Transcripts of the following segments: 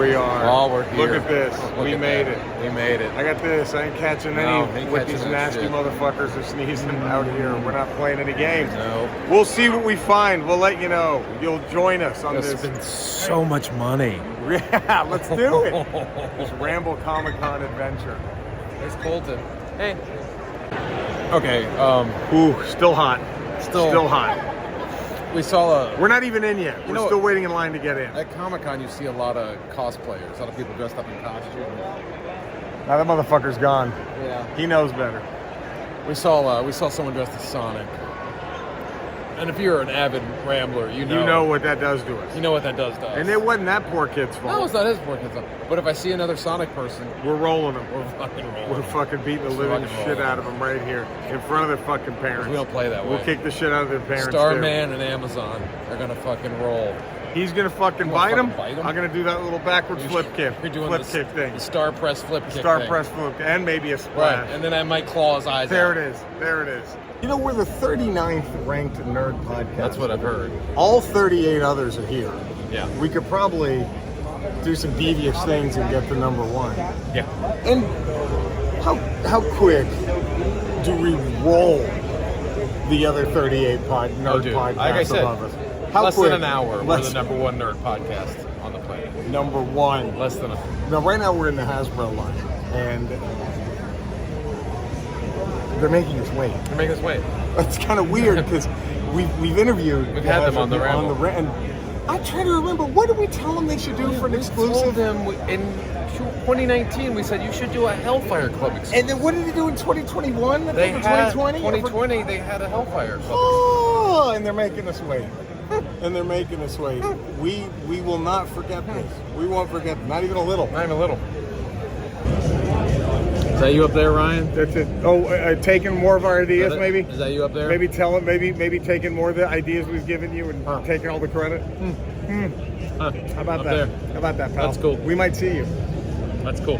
we are. Oh, we're here. Look at this. We made it. We made it. I got this. I ain't catching any with these nasty motherfuckers are sneezing out here. We're not playing any games. No. We'll see what we find. We'll let you know. You'll join us on this. Spend so much money. Yeah, let's do it. This Ramble Comic-Con adventure. There's Colton. Hey. Okay. Ooh, still hot. Still hot. We saw We're not even in yet. We're still waiting in line to get in. At Comic-Con, you see a lot of cosplayers, a lot of people dressed up in costume. Now that motherfucker's gone. Yeah. He knows better. We saw someone dressed as Sonic. And if you're an avid Rambler, you know what that does to us. You know what that does to us. And it wasn't that poor kid's fault. No, it's not his poor kid's fault. But if I see another Sonic person, we're rolling them. We're fucking rolling. We're fucking beating the living shit out of them right here in front of their fucking parents. We don't play that way. We'll kick the shit out of their parents. Starman and Amazon are gonna fucking roll. He's gonna fucking bite him. I'm gonna do that little backwards flip kick. You're doing kick thing. The star press flip kick. Star press flip, and maybe a splash. Right, and then I might claw his eyes There out. it is. There it is. You know, we're the 39th ranked nerd podcast. That's what I've heard. All 38 others are here. Yeah. We could probably do some devious things and get to number one. Yeah. And how quick do we roll the other 38 nerd podcasts like I said, above us? How less quick? than an hour, we're the number one nerd podcast on the planet. Number one. Less than a... Now, right now we're in the Hasbro line, and they're making us wait. They're making us wait. It's kind of weird because we've interviewed. We've had them on the Ramble. And I try to remember, what did we tell them they should do for an exclusive? We told them in 2019, we said you should do a Hellfire Club exclusive. And then what did they do in 2021? They had 2020. They had a Hellfire Club. Oh, and they're making us wait. And they're making us wait. We will not forget this. We won't forget. Not even a little. Not even a little. Is that you up there, Ryan? That's it. Oh, taking more of our ideas, maybe. Is that you up there? Maybe maybe taking more of the ideas we've given you and taking all the credit. How about that? How about that, pal? That's cool. We might see you. That's cool.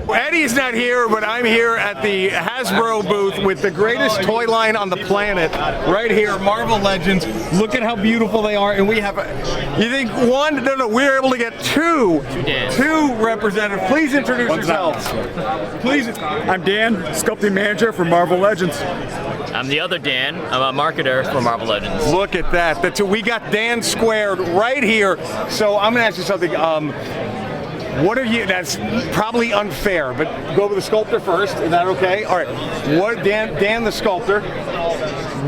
Eddie's not here, but I'm here at the Hasbro booth with the greatest toy line on the planet. Right here, Marvel Legends. Look at how beautiful they are. And we have, you think one? No, we're able to get two representatives. Please introduce yourselves. Please. I'm Dan, sculpting manager for Marvel Legends. I'm the other Dan. I'm a marketer for Marvel Legends. Look at that. We got Dan squared right here. So I'm going to ask you something. What are you? That's probably unfair, but go with the sculptor first. Is that okay? All right. What, Dan the sculptor?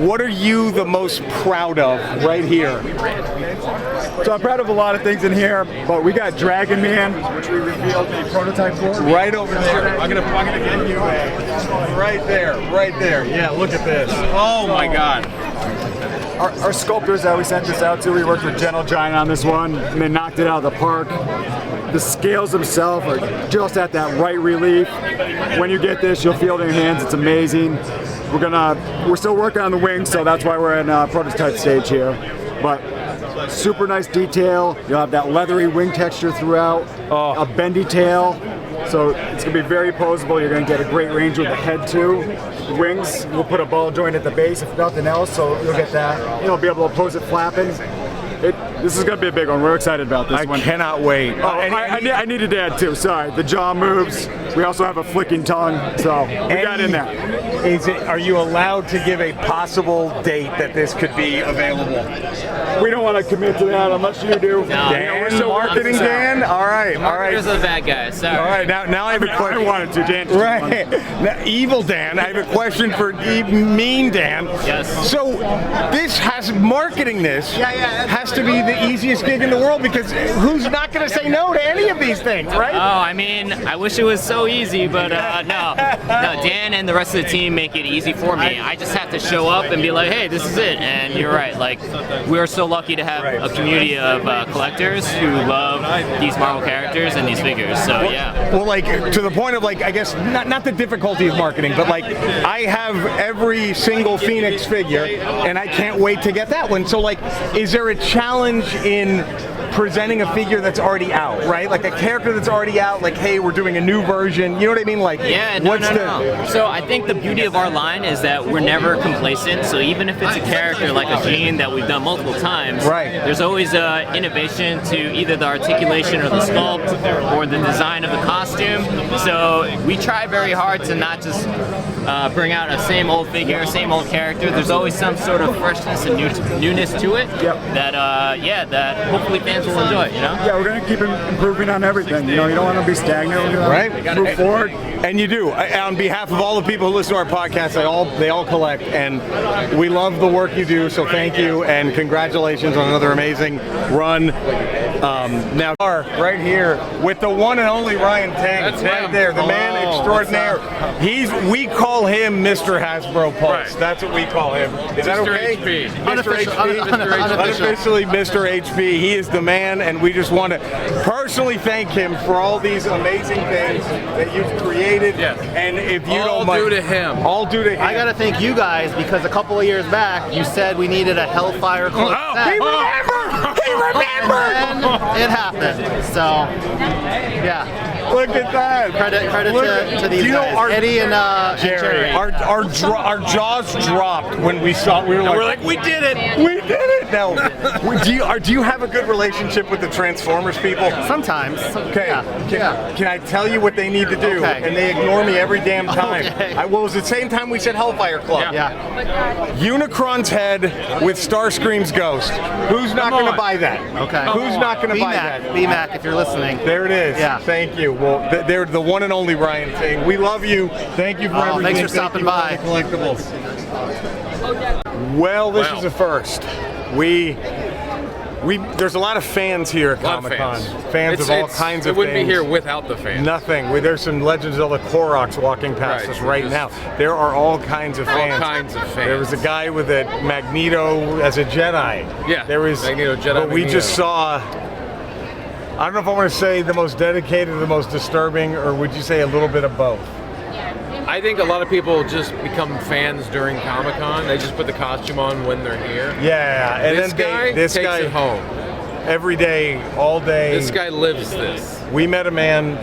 What are you the most proud of right here? So I'm proud of a lot of things in here, but we got Dragon Man, which we revealed the prototype for. Right over there. I'm gonna get you right there. Yeah, look at this. Oh my God. Our sculptors that we sent this out to, we worked with Gentle Giant on this one, and they knocked it out of the park. The scales themselves are just at that right relief. When you get this, you'll feel it in your hands. It's amazing. We're still working on the wings, so that's why we're in prototype stage here. But super nice detail. You'll have that leathery wing texture throughout. A bendy tail. So it's going to be very posable. You're going to get a great range with the head too. The wings, we'll put a ball joint at the base if nothing else, so you'll get that. You'll be able to oppose it flapping. This is going to be a big one. We're excited about this one. I cannot wait. Oh, I needed to add too. Sorry. The jaw moves. We also have a flicking tongue, so we got in there. Are you allowed to give a possible date that this could be available? We don't want to commit to that unless you do. No. Dan, we're still marketing, Dan? All right. Marketers are the bad guys. Sorry. All right, now I have a question. I wanted to, Dan. Right. Now, evil Dan, I have a question for mean Dan. Yes. So marketing this has to be the easiest gig in the world, because who's not going to say no to any of these things, right? Oh, I mean, I wish it was so easy, but no. Dan and the rest of the team make it easy for me. I just have to show up and be like, hey, this is it. And you're right. Like, we're so lucky to have a community of collectors who love these Marvel characters and these figures. So yeah. Well, like, to the point of, like, I guess not the difficulty of marketing, but like, I have every single Phoenix figure, and I can't wait to get that one. So, like, is there a challenge in presenting a figure that's already out, right? Like a character that's already out, like, hey, we're doing a new version. You know what I mean? Like, Yeah, no. So I think the beauty of our line is that we're never complacent. So even if it's a character like a Gene that we've done multiple times, Right. there's always innovation to either the articulation or the sculpt or the design of the costume. So we try very hard to not just bring out a same old figure, same old character. There's always some sort of freshness and newness to it that that hopefully fans will enjoy. You know? Yeah, we're going to keep improving on everything. You know, you don't want to be stagnant. We're gonna move forward. And you do. On behalf of all the people who listen to our podcast, they all collect, and we love the work you do. So thank you, and congratulations on another amazing run. Now, right here with the one and only Ryan Tang, That's right him. there, the man extraordinaire. We call him Mr. Hasbro Pulse. Right. That's what we call him. Is that Mr. okay? HP. Mr. HP. Unofficially Mr. HP. He is the man, and we just want to personally thank him for all these amazing things that you've created. Yes. And if you All don't mind, due to him. All due to him. I gotta thank you guys because a couple of years back you said we needed a Hellfire Club set. He remembered! He remembered! And it happened. So, yeah. Look at that. Credit to these you know, guys. Eddie and Jerry. Our jaws dropped when we saw. We were like, we did it. We did it. Now, do you have a good relationship with the Transformers people? Sometimes. Okay. Yeah. Can I tell you what they need to do? Okay. And they ignore me every damn time. Okay. Well, it was the same time we said Hellfire Club. Yeah. Unicron's head with Starscream's ghost. Who's not going to buy that? Okay. Who's not going to buy that? BMAC, if you're listening. There it is. Yeah. Thank you. Well, they're the one and only Ryan Ting. We love you. Thank you for everything. Thanks for stopping by. Thank you for all the collectibles. Well, this is a first. There's a lot of fans here at Comic Con. Fans of all kinds of things. We wouldn't be here without the fans. Nothing. There's some Legends of the Koroks walking past us right now. There are all kinds of fans. All kinds of fans. There was a guy with a Magneto as a Jedi. Yeah. There was Magneto, Jedi. But we Magneto. just saw. I don't know if I want to say the most dedicated, the most disturbing, or would you say a little bit of both? I think a lot of people just become fans during Comic-Con. They just put the costume on when they're here. Yeah, and This guy this takes guy it home. every day, all day. This guy lives this. We met a man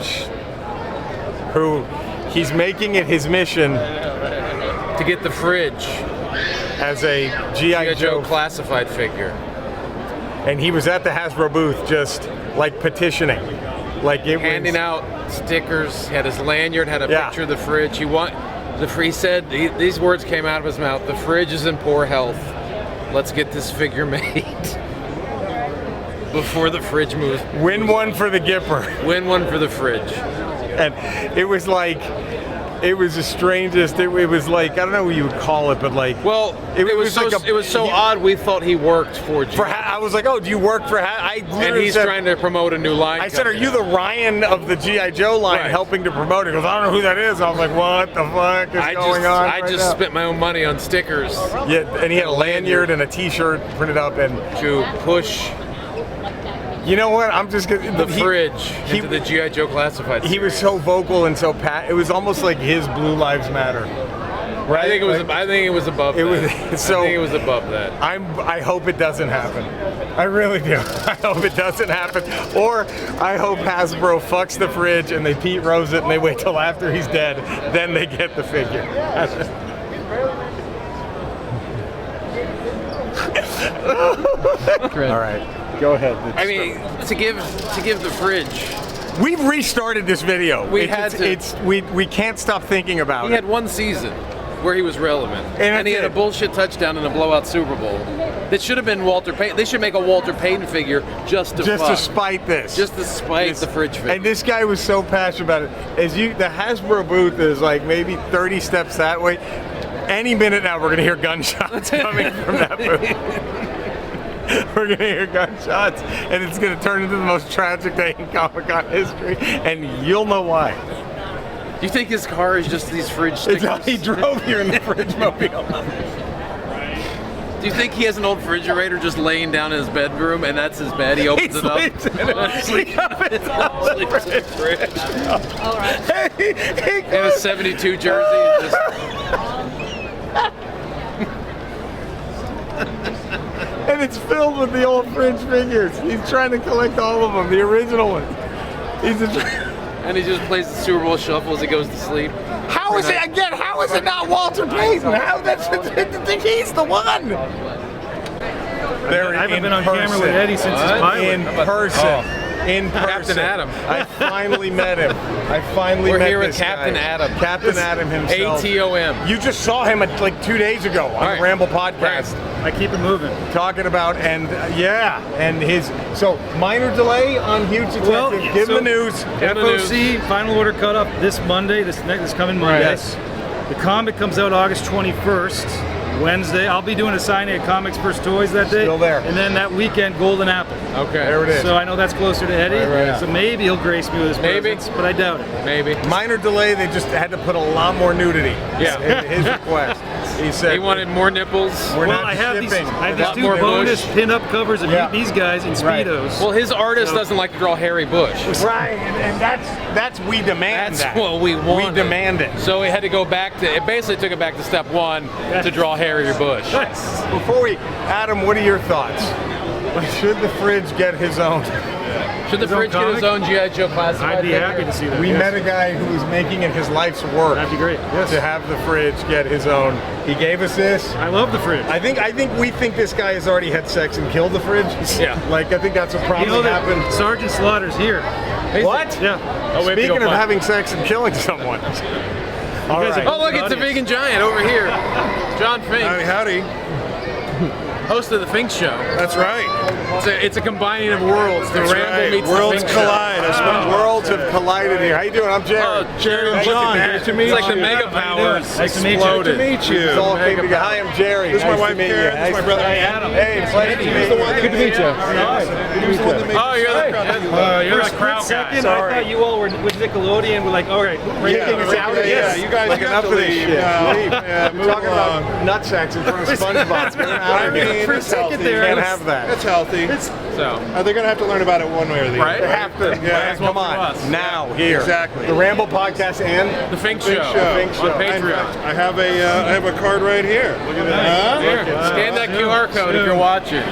who he's making it his mission To get the fridge, as a G.I. Joe Joe, classified figure. and he was at the Hasbro booth just like petitioning, like it Handing was, out stickers, had his lanyard, had a Yeah. picture of the fridge. He said, these words came out of his mouth, the fridge is in poor health. Let's get this figure made. Before the fridge moves. win one for the Gipper. Win one for the fridge. And it was like, it was the strangest. It was like, I don't know what you would call it, but like, Well, it was so odd. We thought he worked for G. I was like, oh, do you work for? I And literally he's said, trying to promote a new line. I said, are you the Ryan of the G.I. Joe line Right. helping to promote it? He goes, I don't know who that is. I was like, what the fuck is going on? I just spent my own money on stickers Yeah, and he had a lanyard and a T-shirt printed up, and to push you know what? I'm just gonna the fridge into the G.I. Joe classified. He was so vocal and so it was almost like his Blue Lives Matter. Right? I think it was above that. I think it was above that. I hope it doesn't happen. I really do. I hope it doesn't happen. Or I hope Hasbro fucks the fridge and they Pete Rose it and they wait till after he's dead, then they get the figure. All right, go ahead. I mean, to give the fridge. We've restarted this video. We can't stop thinking about He it. had one season where he was relevant, and he had a bullshit touchdown in a blowout Super Bowl. That should have been Walter Payton. They should make a Walter Payton figure just to spite this. Just to spite the fridge figure. And this guy was so passionate about it. The Hasbro booth is like maybe 30 steps that way. Any minute now, we're gonna hear gunshots coming from that booth. We're gonna hear gunshots, and it's gonna turn into the most tragic day in Comic-Con history, and you'll know why. Do you think his car is just these fridge stickers? He drove here in the fridge mobile. Do you think he has an old refrigerator just laying down in his bedroom, and that's his bed? He opens it up. Sleeps in it. Sleeps in the fridge. All right. In a 72 jersey. Just... And it's filled with the old Fridge figures. He's trying to collect all of them, the original ones. And he just plays the Super Bowl shuffle as he goes to sleep. How is it again? How is it not Walter Payton? He's the one. I haven't been on camera with Eddie since his pilot. In person. In person. Captain Adam. I finally met him. We're met here with this Captain guy. Adam. Captain Adam himself. ATOM. You just saw him like 2 days ago on the Ramble podcast. I keep it moving. Talking about, and so minor delay on Huge Detective. Well, Give him the news. FOC final order cutoff this Monday, this coming Monday. Yes. The comic comes out August 21st, Wednesday. I'll be doing a signing at Comics First Toys that day. Still there. And then that weekend, Golden Apple. Okay. There it is. So I know that's closer to Eddie. Right. So maybe he'll grace me with his presence, but I doubt it. Maybe. Minor delay. They just had to put a lot more nudity. Yeah. In his request. He said He wanted more nipples. We're Well, not I have shipping. these lot two more bonus Bush. pin-up covers of Yeah. these guys in Right. Speedos. Well, his artist doesn't like to draw Harry Bush. Right, and that's we demand That's that. what we want. We demand it. So we had to go back to, it basically took it back to step one to draw Harry Bush. Before Adam, what are your thoughts? Should the Fridge get his own? Should the Fridge get his own G.I. Joe classified I'd be figure? happy to see that. We yes. met a guy who was making it his life's work That'd be great. Yes. to have the Fridge get his own. He gave us this. I love the Fridge. I think we think this guy has already had sex and killed the Fridge. Yeah. Like I think that's what You probably know that happened. Sergeant Slaughter's here. What? Yeah. Oh, we have to Speaking go of find- having sex and killing someone. All guys right. are- Oh, look, it's a vegan giant over here. John Fink, Howdy. host of the Fink Show. That's right. It's a combining of worlds. The That's Ramble right. meets Worlds the Fink collide. I suppose. Worlds have collided here. How you doing? I'm Jerry. Oh, Jerry and John. Nice to meet you. It's like the mega powers Nice to meet you. exploded. Meet you. It's all came together. Hi, I'm Jerry. This is my Nice to wife meet you. Karen. This is my brother Adam. Hey, pleasure to meet you. Good to meet you. Oh, you're the For a crowd split guy. second, I thought you all were with Nickelodeon. We're like, all right, Taking us out of Yeah, this. you guys Like got enough to of this leave. shit. Yeah. Leave. Yeah, We're move talking along. about nutsacks in front of SpongeBob. Get out of here. for a second there, Can't I was- have that. That's healthy. So, They're going to have to learn about it one way or the right? other. They have to. Yeah. Come for on. us. Now, here. Exactly. The Ramble podcast and The Fink Show. Fink Show. On Patreon. I have a card right here. Look at that. Here, scan that QR code if you're watching.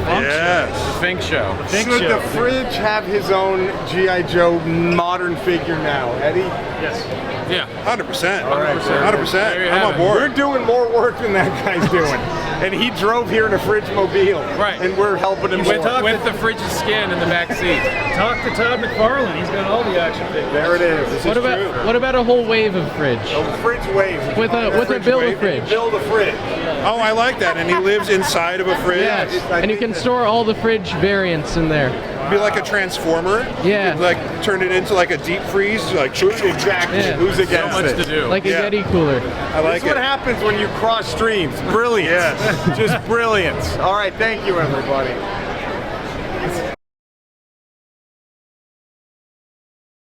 Yes. The Fink Show. Should the Fridge have his own G.I. Joe modern figure now, Eddie? Yes. Yeah. 100%. All right, 100%. There you I'm have on it. board. We're doing more work than that guy's doing. And he drove here in a Fridge mobile. Right. And we're helping him With, more. with the Fridge's skin in the back seat. Talk to Todd McFarlane. He's got all the action figures. There it is. What about a whole wave of Fridge Fridge wave. with a build a fridge? Build a Fridge. Oh, I like that. And he lives inside of a fridge. Yes, and you can store all the Fridge variants in there. Be like a transformer. Yeah. You could, like turn it into like a deep freeze. Like Exactly. Yeah. Who's So against much it? to do. Like a Yeah. Yeti cooler. I like That's what it. happens when you cross streams. Brilliant. Yes. Just brilliance. All right. Thank you, everybody.